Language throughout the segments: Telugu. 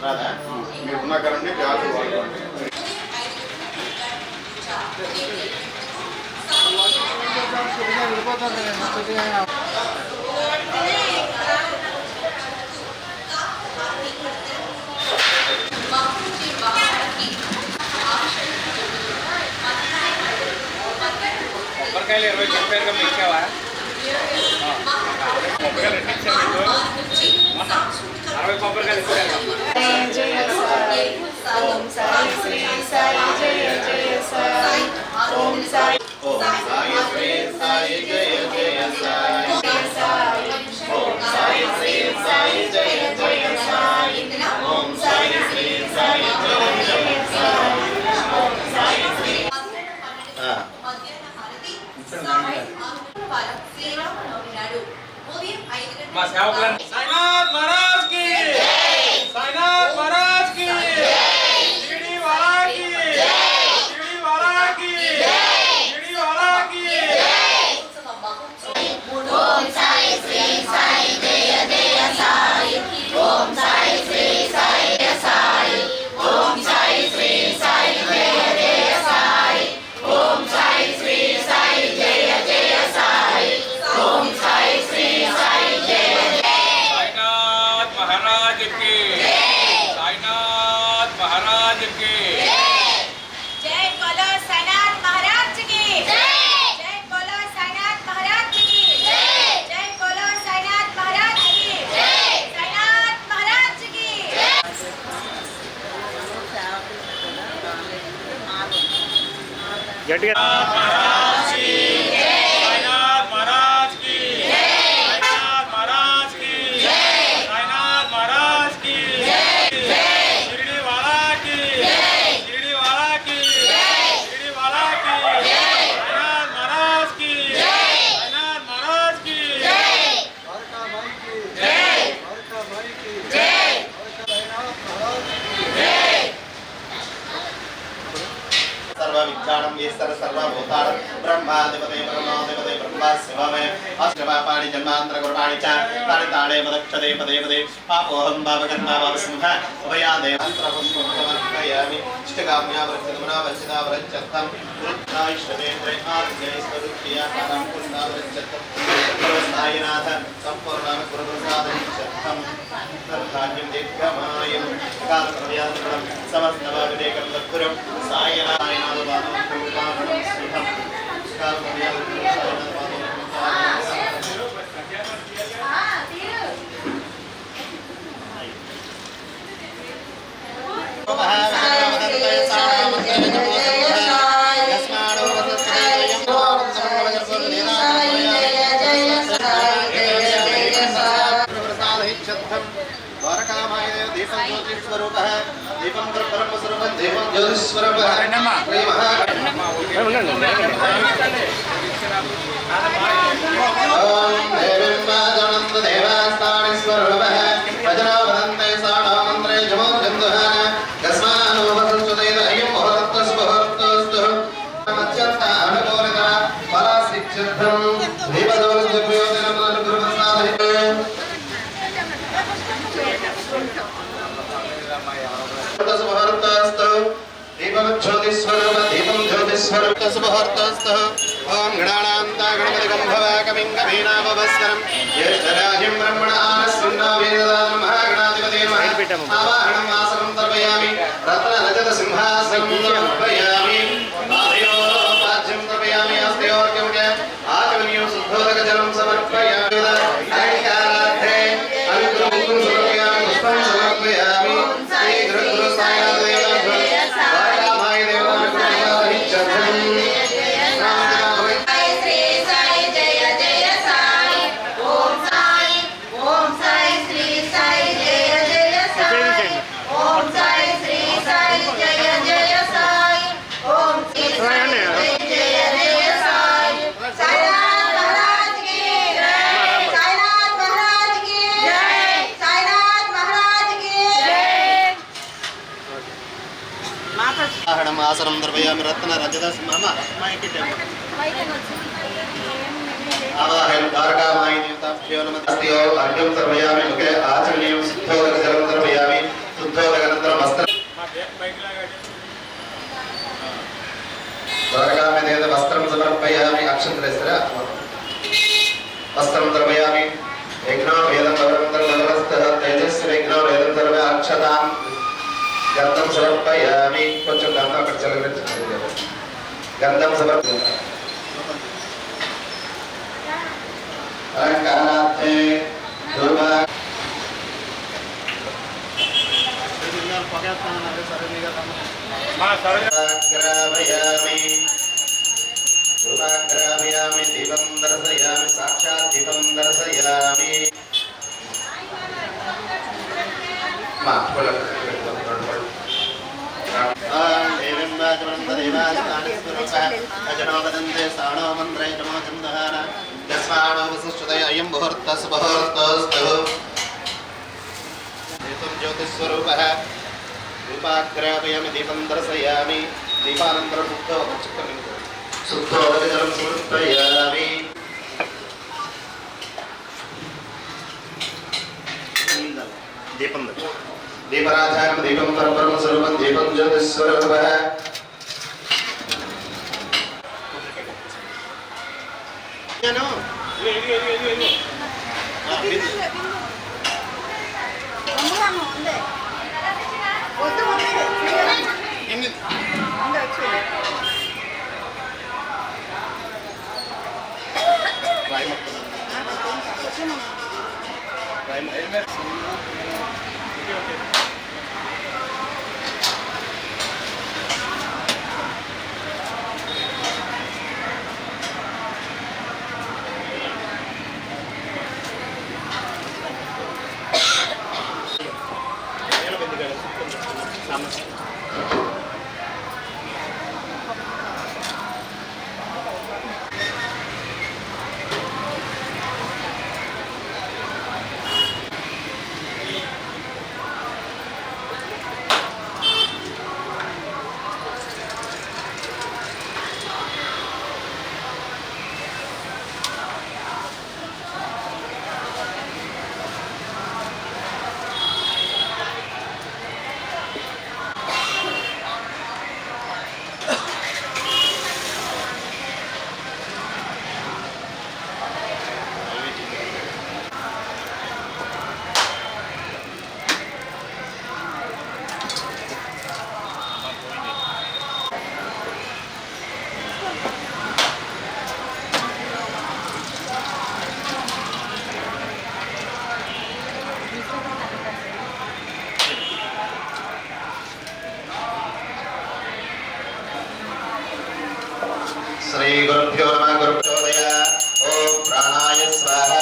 రాదా మీరు ఉన్న కరెంట్ని జాగ్రత్త వాడుకోండి. కొబ్బరికాయలు 20 చెప్పారుగా మీకు ఇచ్చావా? కొబ్బరికాయలు ఎన్ని ఇచ్చారు మీకు? మొన్న 60 కొబ్బరికాయలు ఇచ్చారు. ఓం సాయి శ్రీ సాయి జయ జయ సాయి. ఓం సాయి ఓం సాయి శ్రీ సాయి జయ జయ సాయి. ఓం సాయి శ్రీ సాయి జయ జయ సాయి. ఓం సాయి శ్రీ సాయి జయ జయ సాయి. ఓం సాయి శ్రీ మా సేవకులను సాయినాథ్ మహారాజ్ కి సాయినాథ్ మహారాజ్ కి షిరిడి వాలా కి షిరిడి వాలా కి షిరిడి వాలా కి. ఓం సాయి శ్రీ సాయి జయ జయ సాయి. ఓం సాయి శ్రీ సాయి జయ సాయి. ఓం సాయి శ్రీ సాయి జయ జయ సాయి. ఓం సాయి శ్రీ సాయి జయ జయ సాయి. ఓం సాయి శ్రీ సాయి జయ జయ. సాయినాథ్ మహారాజ్ కి సాయినాథ్ మహారాజ్ కి. जय बोलो साईनाथ महाराज की जय. जय बोलो साईनाथ महाराज की जय. जय बोलो साईनाथ महाराज की जय. साईनाथ महाराज की जय. గట్టిగా మహారాజ్ కి సాయినాథ్ మహారాజ్ కి సాయినాథ్ మహారాజ్ కి సాయినాథ్ మహారాజ్ కి షిరిడి వాలా కి షిరిడి వాలా కి షిరిడి వాలా కి సాయినాథ్ మహారాజ్ కి సాయినాథ్ మహారాజ్ కి सर्व विज्ञानम ईश्वर सर्वभूतारं ब्रह्माधिपते परमाधिपते ब्रह्मा शिवमे अष्टपाणि जन्मांतर गुरुपाणि च तानि ताणे मदक्षते पदे पदे पापोहं पापकर्मा पापसिंह उभयादे मंत्रहं समर्पयामि इष्टकाम्या वृक्षतमना वंचिता वृक्षत्तं रुद्राइष्टदेन्द्रे आर्यैश्वरुक्रिया परं पुण्डावृक्षत्तं सर्वस्नायनाथ सम्पूर्णं गुरुप्रसादं चत्तं सर्वभाग्यं दीर्घमायुं कालप्रव्यासनं समस्तभाविनेकं तत्पुरं सायनारायण दीपं ब्रह्मस्वरूपं दीपं ज्योतिस्वरूपं श्री ओम देवीं वाजनन्द देवास्तानि स्वरूपः भजना वदन्ते साणामन्त्रे जमोजन्दुहान कस्मानोपसंस्कृते दह्यं मुहूर्तस्मुहूर्तस्तु मध्यन्त अनुकूलिता फलासिद्धं दीपदोलद्रव्योदिनं गुरुप्रसादहिते दीपं ज्योतिस्वरूप सुमुहूर्तस्तु ओम गणानान्ता गणपतिगं भवाकविं कवीनावस्करं ज्येष्ठराज्यं ब्रह्मण आनस्विन्नावेददानं महागणाधिपते नमः आवाहनं आसनं तर्पयामि रत्नरजत सिंहासनं समर्पयामि पाद्योपाद्यं तर्पयामि हस्तयोर्घ्यं च आचमनीयं शुद्धोदकजलं समर्पयामि दैनिकाराध्ये अनुग्रहं समर्पयामि पुष्पं समर्पयामि श्री गुरु साईनाथ देवताभ्यो वारामाय देवताभ्यो आसनं द्रव्यामि रत्न रजत मम आवाहन द्वारकामायि देवताभ्यो नमः अस्त्यो अर्घ्यं द्रव्यामि मुखे आचमनीयं शुद्धोदकजलं द्रव्यामि శుద్ధోదకనంతరం వస్త్రం ద్వారకామేదేవ వస్త్రం సమర్పయామి అక్షంతరేశ్వర వస్త్రం సమర్పయామి యజ్ఞో వేదం భగవంతరస్తః తేజస్వి యజ్ఞో వేదం సర్వ అక్షతాం గంధం సమర్పయామి కొంచెం గంధం అక్కడ చల్లగలించండి గంధం సమర్పయామి అలంకారార్థే ధూప గ్రామయామి దీపం దర్శయామి సాక్షాత్ దీపం దర్శయామి అయం జ్యోతిస్వరూపః రూపాగ్రామయామి దీపం దర్శయామి దీపానంతరం శుద్ధోదకజలం సమర్పయామి దీపం దీపరాధారం దీపం పరబ్రహ్మ స్వరూపం దీపం జ్యోతిస్వరూపః श्री गुरुभ्यो नमः गुरुभ्योदय ओम प्राणाय स्वाहा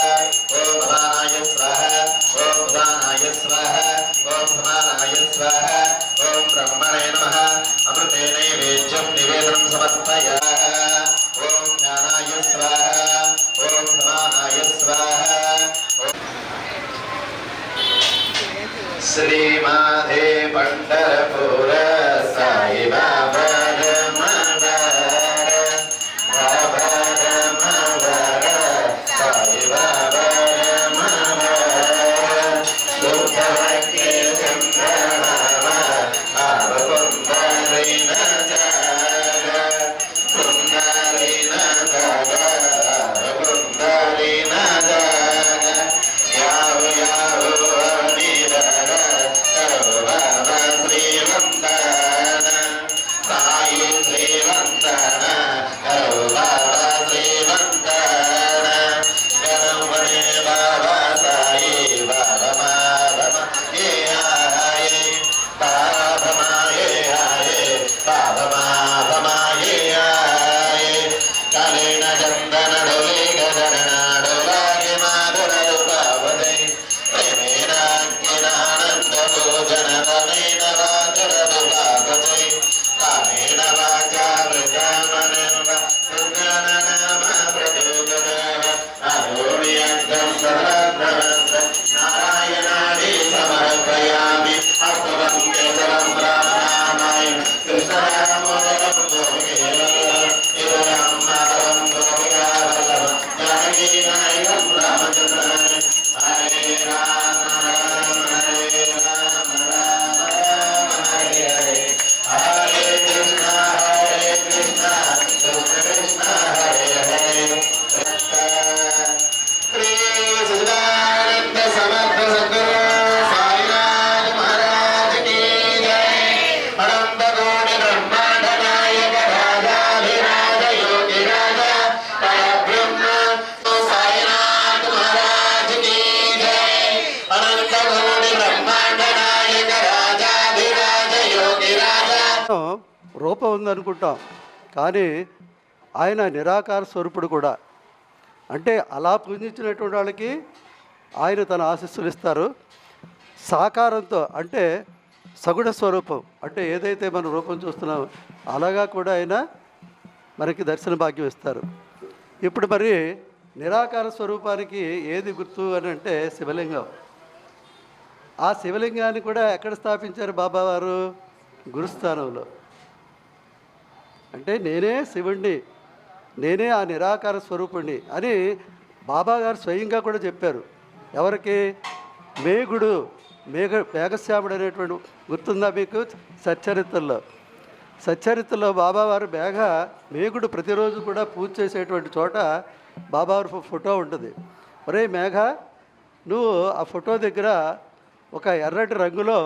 ओम अपानाय स्वाहा ओम उदानाय स्वाहा ओम समानाय स्वाहा ओम ब्रह्मणे नमः अमृतेन नैवेद्यं निवेदनं समर्पयामि ओम ज्ञानाय स्वाहा ओम समानाय स्वाहा श्रीमाधे Pandharpur Sai Baba Hare Rama Rama Rama రూపం ఉందనుకుంటాం, కానీ ఆయన నిరాకార స్వరూపుడు కూడా. అంటే అలా పూజించినటువంటి వాళ్ళకి ఆయన తన ఆశీస్సులు ఇస్తారు. సాకారంతో అంటే సగుణ స్వరూపం, అంటే ఏదైతే మనం రూపం చూస్తున్నామో అలాగా కూడా ఆయన మనకి దర్శన భాగ్యం ఇస్తారు. ఇప్పుడు మరి నిరాకార స్వరూపానికి ఏది గుర్తు అని అంటే శివలింగం. ఆ శివలింగాన్ని కూడా ఎక్కడ స్థాపించారు బాబావారు? గురుస్థానంలో. అంటే నేనే శివుణ్ణి, నేనే ఆ నిరాకార స్వరూపుణ్ణి అని బాబాగారు స్వయంగా కూడా చెప్పారు. ఎవరికి? మేఘుడు, మేఘశ్యాముడు అనేటువంటి గుర్తుందా మీకు? సచ్చరిత్రలో బాబావారు మేఘుడు ప్రతిరోజు కూడా పూజ చేసేటువంటి చోట బాబావారి ఫోటో ఉంటుంది. ఒరే మేఘ, నువ్వు ఆ ఫోటో దగ్గర ఒక ఎర్రటి రంగులో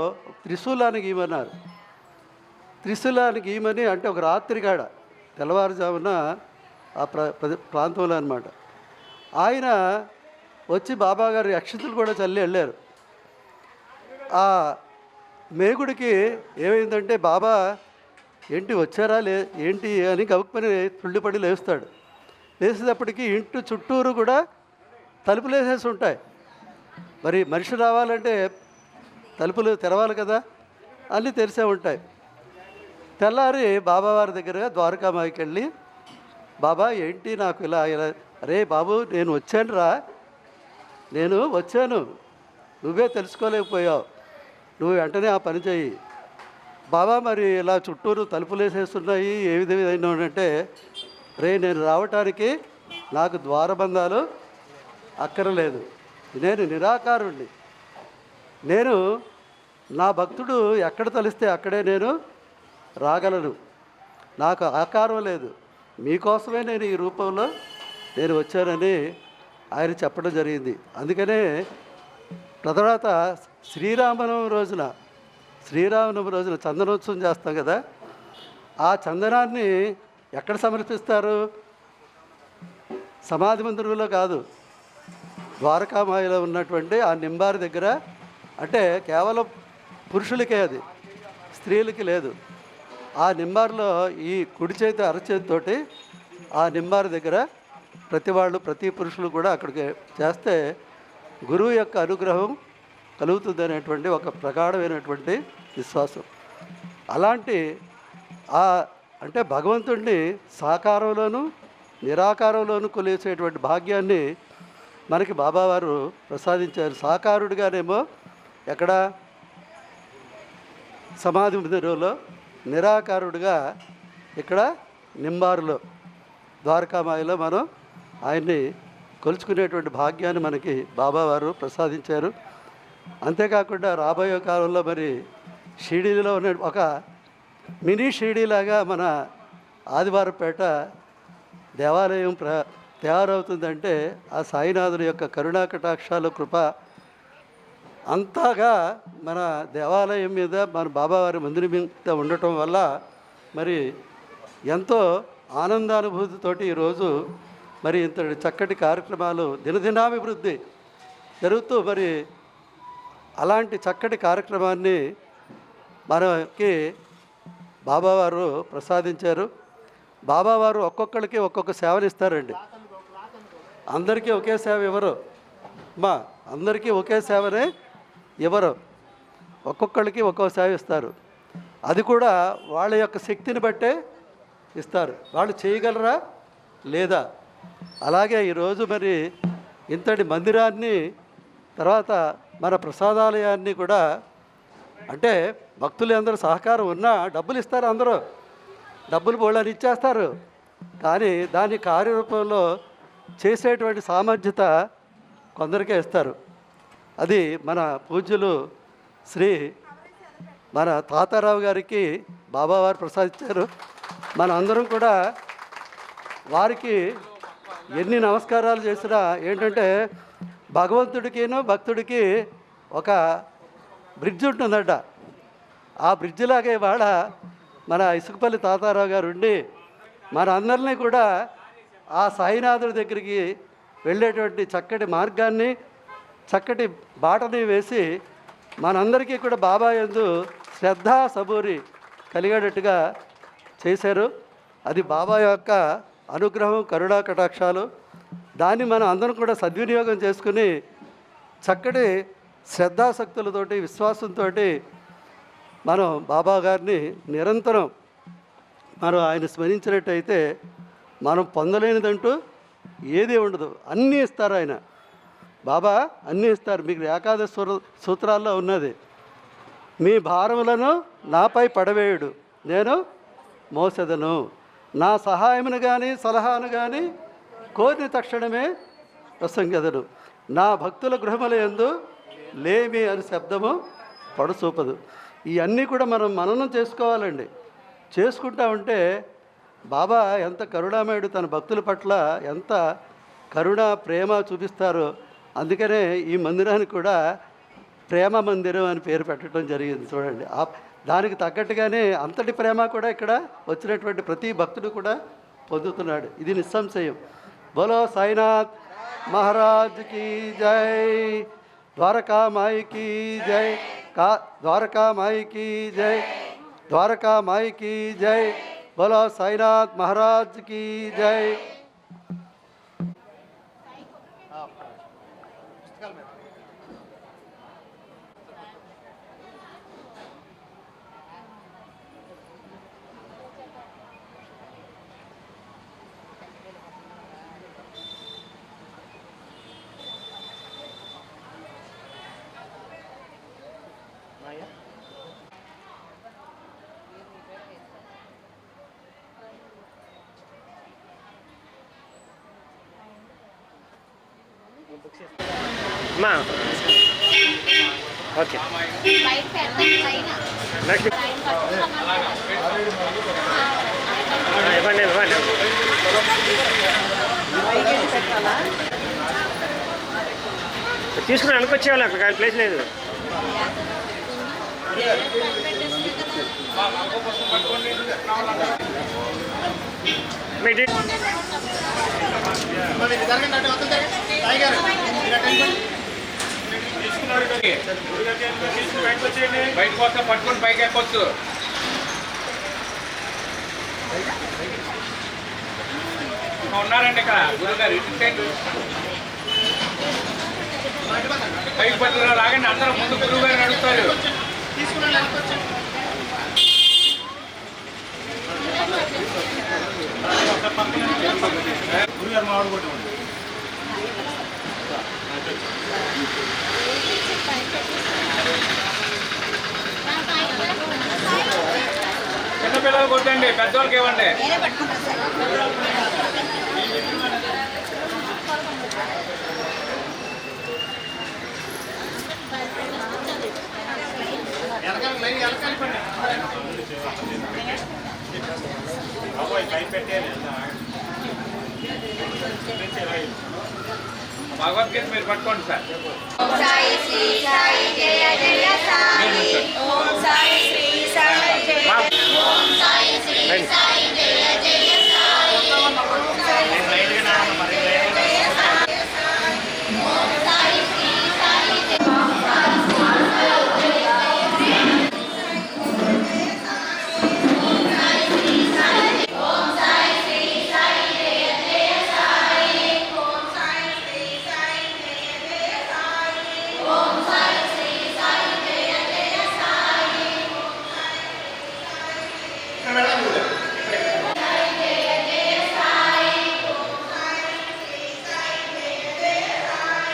త్రిశూలాన్ని గీయమన్నారు. త్రిశూలాన్ని గీయమని అంటే ఒక రాత్రిగాడ తెల్లవారుజామున ఆ ప్రాంతంలో అనమాట. ఆయన వచ్చి బాబాగారు అక్షంతలు కూడా చల్లి వెళ్ళారు. ఆ మేగుడికి ఏమైందంటే, బాబా ఏంటి వచ్చారా ఏంటి అని గబుక్కుని తుళ్ళిపడి లేస్తాడు. లేచేటప్పటికి ఇంటి చుట్టూరు కూడా తలుపులు వేసేసి ఉంటాయి. మరి మనిషి రావాలంటే తలుపులు తెరవాలి కదా, అన్నీ తెరిసే ఉంటాయి. తెల్లారి బాబావారి దగ్గర ద్వారకామాయికి వెళ్ళి, బాబా ఏంటి నాకు ఇలా అరే బాబు నేను వచ్చాను, నువ్వే తెలుసుకోలేకపోయావు, నువ్వు వెంటనే ఆ పని చేయి. బాబా మరి ఇలా చుట్టూరు తలుపులు వేసేస్తున్నాయి, ఏ విధంగా అంటే, నేను రావటానికి నాకు ద్వారబంధాలు అక్కరలేదు, నేను నిరాకారుణ్ణి, నేను నా భక్తుడు ఎక్కడ తలిస్తే అక్కడే నేను రాగలను, నాకు ఆకారం లేదు, మీకోసమే నేను ఈ రూపంలో నేను వచ్చానని ఆయన చెప్పడం జరిగింది. అందుకనే తర్వాత శ్రీరామనవమి రోజున చందనోత్సవం చేస్తాం కదా, ఆ చందనాన్ని ఎక్కడ సమర్పిస్తారు? సమాధి మందిరంలో కాదు, ద్వారకామాయిలో ఉన్నటువంటి ఆ నింబారి దగ్గర. అంటే కేవలం పురుషులకే అది, స్త్రీలకి లేదు. ఆ నింబారులో ఈ కుడి చేతి అరచేతితోటి ఆ నింబారు దగ్గర ప్రతి పురుషులు కూడా అక్కడికి చేస్తే గురువు యొక్క అనుగ్రహం కలుగుతుంది అనేటువంటి ఒక ప్రగాఢమైనటువంటి విశ్వాసం. అలాంటి అంటే భగవంతుడిని సాకారంలోనూ నిరాకారంలోనూ కొలిచేటువంటి భాగ్యాన్ని మనకి బాబావారు ప్రసాదించారు. సాకారుడిగానేమో ఎక్కడ? సమాధి మందిరంలో, నిరాకారుడిగా ఇక్కడ నింబారులో, ద్వారకామాయిలో మనం ఆయన్ని కొలుచుకునేటువంటి భాగ్యాన్ని మనకి బాబావారు ప్రసాదించారు. అంతేకాకుండా రాబోయే కాలంలో మరి షిరిడీలో ఉన్న ఒక మినీ షిరిడీలాగా మన ఆదివారపేట దేవాలయం తయారవుతుందంటే ఆ సాయినాథుని యొక్క కరుణా కటాక్షాలు, కృప అంతగా మన దేవాలయం మీద, మన బాబావారి మందిరం మీద ఉండటం వల్ల మరి ఎంతో ఆనందానుభూతితోటి ఈరోజు మరి ఇంత చక్కటి కార్యక్రమాలు దినదినాభివృద్ధి జరుగుతూ, మరి అలాంటి చక్కటి కార్యక్రమాన్ని మనకి బాబావారు ప్రసాదించారు. బాబావారు ఒక్కొక్కరికి ఒక్కొక్క సేవలు ఇస్తారండి. అందరికీ ఒకే సేవ ఇవ్వరు అందరికీ ఒకే సేవనే ఇవ్వరు, ఒక్కొక్కరికి ఒక్కో సేవ ఇస్తారు. అది కూడా వాళ్ళ యొక్క శక్తిని బట్టే ఇస్తారు, వాళ్ళు చేయగలరా లేదా. అలాగే ఈరోజు మరి ఇంతటి మందిరాన్ని, తర్వాత మన ప్రసాదాలయాన్ని కూడా, అంటే భక్తులు అందరూ సహకారం ఉన్నా డబ్బులు ఇస్తారు, అందరూ డబ్బులు బోళ్ళని ఇచ్చేస్తారు, కానీ దాని కార్యరూపంలో చేసేటువంటి సామర్థ్యత కొందరికే ఇస్తారు. అది మన పూజ్యులు మన తాతారావు గారికి బాబావారు ప్రసాదించారు. మన అందరం కూడా వారికి ఎన్ని నమస్కారాలు చేసినా ఏంటంటే, భగవంతుడికిను భక్తుడికి ఒక బ్రిడ్జ్ ఉంటుందట. ఆ బ్రిడ్జిలాగే ఇవాళ మన ఇసుకపల్లి తాతారావు గారు ఉండి మన అందరినీ కూడా ఆ సాయినాథుడి దగ్గరికి వెళ్ళేటువంటి చక్కటి మార్గాన్ని, చక్కటి బాటని వేసి మనందరికీ కూడా బాబా యందు శ్రద్ధ సబూరి కలిగేటట్టుగా చేశారు. అది బాబా యొక్క అనుగ్రహం, కరుణా కటాక్షాలు. దాన్ని మనం అందరం కూడా సద్వినియోగం చేసుకుని చక్కటి శ్రద్ధాశక్తులతోటి, విశ్వాసంతో మనం బాబా గారిని నిరంతరం మనం ఆయన స్మరించినట్టయితే మనం పొందలేనిదంటూ ఏది ఉండదు. అన్నీ ఇస్తారు ఆయన. బాబా అన్నీ ఇస్తారు. మీకు ఏకాదశ సూత్రాల్లో ఉన్నది, మీ భారములను నాపై పడవేయుడు, నేను మోసెదను. నా సహాయమును కానీ సలహాను కానీ కోరిన తక్షణమే ప్రసంగెదను. నా భక్తుల గృహముల యందు లేమి అని శబ్దము పడసూపదు. ఇవన్నీ కూడా మనం మననం చేసుకోవాలండి. చేసుకుంటా ఉంటే బాబా ఎంత కరుణామయుడు, తన భక్తుల పట్ల ఎంత కరుణ ప్రేమ చూపిస్తారో. అందుకనే ఈ మందిరానికి కూడా ప్రేమ మందిరం అని పేరు పెట్టడం జరిగింది. చూడండి, దానికి తగ్గట్టుగానే అంతటి ప్రేమ కూడా ఇక్కడ వచ్చినటువంటి ప్రతి భక్తుడు కూడా పొందుతున్నాడు. ఇది నిస్సంశయం. బోలో సాయినాథ్ మహారాజ్కి జై, ద్వారకా మాయికి జై, ద్వారకా మాయికి జై, ద్వారకా మాయికి జై. బోలో సాయినాథ్ మహారాజ్కి జై. మా ఓకే ఇవ్వండి ఇవ్వండి. తీసుకుని అనుకొచ్చేవాళ్ళు, అక్కడ ప్లేస్ లేదు. బయట కోసం పట్టుకొని పైకి ఎక్కొచ్చు. ఉన్నారండి ఇక్కడ గురుగారు. పైకి పట్టుకుని రాగండి, అందరూ ముందు గురువు గారిని అడుగుతారు. గురుగారు మా ఆవిడ చిన్నపిల్లలు కొట్టండి, పెద్దవాళ్ళకి ఇవ్వండి. భగవద్గీత మీరు పట్టుకోండి సార్. సాయి శ్రీ సాయి జయ జయ సాయి. ఓం సాయి శ్రీ సాయి జయ, ఓం సాయి శ్రీ సాయి జయ జయ సాయి. ఓం సాయి శ్రీ సాయి జయ సాయి. ఓం సాయి శ్రీ సాయి జయ, ఓం సాయి శ్రీ సాయి జయ జయ సాయి. ఓం సాయి శ్రీ సాయి జయ జయ సాయి. ఓం సాయి శ్రీ సాయి జయ జయ సాయి. ఓం సాయి శ్రీ సాయి జయ జయ సాయి.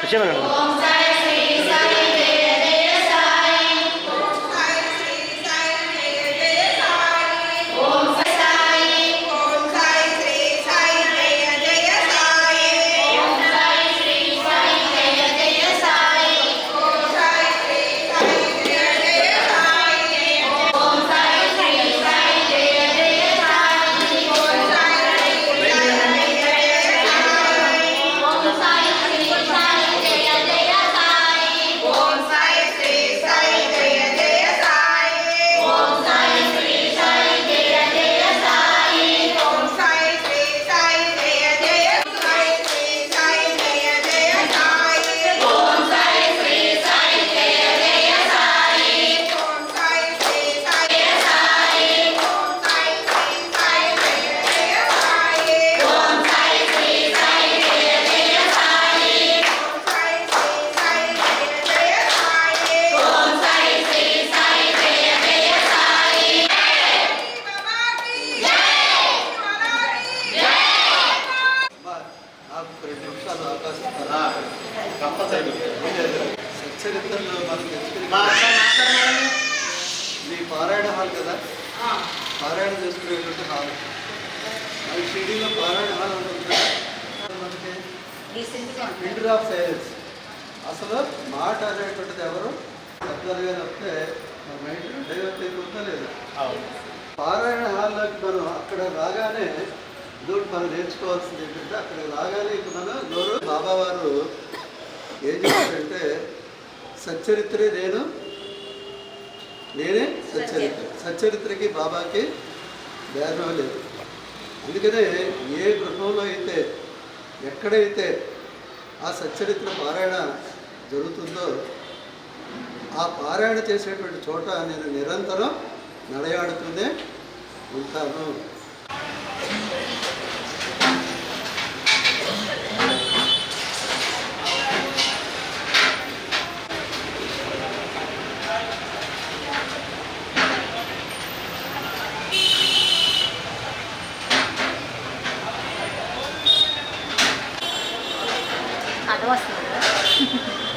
వచ్చేమన్నా ఓం సాయి శ్రీ సాయి జయ జయ సాయి. ఓం సాయి శ్రీ సాయి జయ జయ సాయి. ఓం సాయి, ఓం సాయి శ్రీ సాయి జయ జయ సాయి. ఓం సాయి శ్రీ సాయి జయ జయ సాయి. ఓం సాయి శ్రీ సాయి జయ జయ సాయి. ఓం సాయి శ్రీ సాయి జయ జయ సాయి. ఓం సాయి శ్రీ సాయి జయ జయ సాయి. ఓం సాయి శ్రీ సాయి జయ జయ సాయి. నాకు 2 నిమిషాలు అవకాశం ఆ, కంపల్సరీ సచ్చరిత్రలో మనం మా తెచ్చుకుని అక్క మాట్లాడమని. ఇది పారాయణ హాల్ కదా, పారాయణ చేసుకునేటువంటి హాల్. మరి షిరిడీలో పారాయణ హాల్ ఉంటుంది కదా, మనకి ఫిల్టర్ ఆఫ్ సైలెన్స్. అసలు మాట అనేటువంటిది ఎవరు శబ్దాలుగా వస్తే మన మైండ్ డైవర్ట్ అయిపోతుందా లేదా? అవును. పారాయణ హాల్లోకి మనం అక్కడ రాగానే ఇదొకటి మనం నేర్చుకోవాల్సింది ఏంటంటే, అక్కడ రాగానే ఇక మన నోరు బాబా వారు ఏం చేశారంటే, సచ్చరిత్రే నేనే సచ్చరిత్ర. సచ్చరిత్రకి బాబాకి భేదం లేదు. అందుకనే ఏ గృహంలో అయితే ఎక్కడైతే ఆ సచ్చరిత్ర పారాయణ జరుగుతుందో ఆ పారాయణ చేసేటువంటి చోట నేను నిరంతరం నడయాడుతూనే ఉంటాను. అర్థం వస్తుంది.